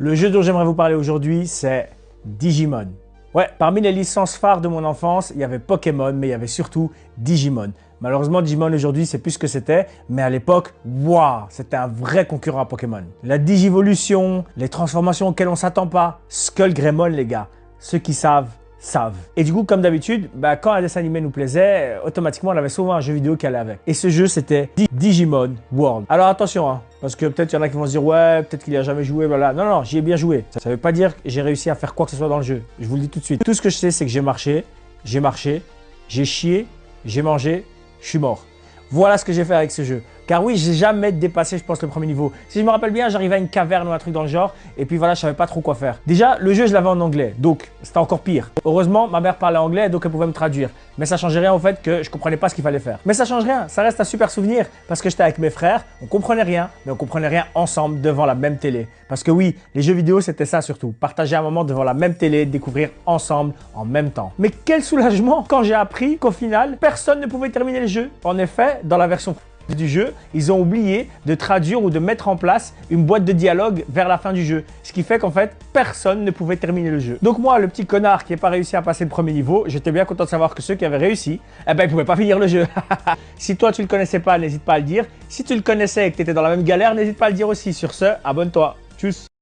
Le jeu dont j'aimerais vous parler aujourd'hui, c'est Digimon. Ouais, parmi les licences phares de mon enfance, il y avait Pokémon, mais il y avait surtout Digimon. Malheureusement, Digimon aujourd'hui, c'est plus ce que c'était, mais à l'époque, waouh, c'était un vrai concurrent à Pokémon. La Digivolution, les transformations auxquelles on ne s'attend pas, Skull Greymon, les gars, ceux qui savent, savent. Et du coup, comme d'habitude, quand un dessin animé nous plaisait, automatiquement, on avait souvent un jeu vidéo qui allait avec. Et ce jeu, c'était Digimon World. Alors attention, hein, parce que peut-être il y en a qui vont se dire « Ouais, peut-être qu'il n'y a jamais joué, voilà. » Non, non, j'y ai bien joué. Ça ne veut pas dire que j'ai réussi à faire quoi que ce soit dans le jeu. Je vous le dis tout de suite. Tout ce que je sais, c'est que j'ai marché, j'ai chié, j'ai mangé, je suis mort. Voilà ce que j'ai fait avec ce jeu. Car oui, j'ai jamais dépassé, je pense, le premier niveau. Si je me rappelle bien, j'arrivais à une caverne ou un truc dans le genre. Et puis voilà, je savais pas trop quoi faire. Déjà, le jeu, je l'avais en anglais. Donc, c'était encore pire. Heureusement, ma mère parlait anglais, donc elle pouvait me traduire. Mais ça changeait rien au fait que je comprenais pas ce qu'il fallait faire. Mais ça change rien. Ça reste un super souvenir. Parce que j'étais avec mes frères. On comprenait rien. Mais on comprenait rien ensemble devant la même télé. Parce que oui, les jeux vidéo, c'était ça surtout. Partager un moment devant la même télé, découvrir ensemble en même temps. Mais quel soulagement quand j'ai appris qu'au final, personne ne pouvait terminer le jeu. En effet, dans la version du jeu, ils ont oublié de traduire ou de mettre en place une boîte de dialogue vers la fin du jeu. Ce qui fait qu'en fait, personne ne pouvait terminer le jeu. Donc moi, le petit connard qui n'a pas réussi à passer le premier niveau, j'étais bien content de savoir que ceux qui avaient réussi, ils ne pouvaient pas finir le jeu. Si toi, tu ne le connaissais pas, n'hésite pas à le dire. Si tu le connaissais et que tu étais dans la même galère, n'hésite pas à le dire aussi. Sur ce, abonne-toi. Tchuss.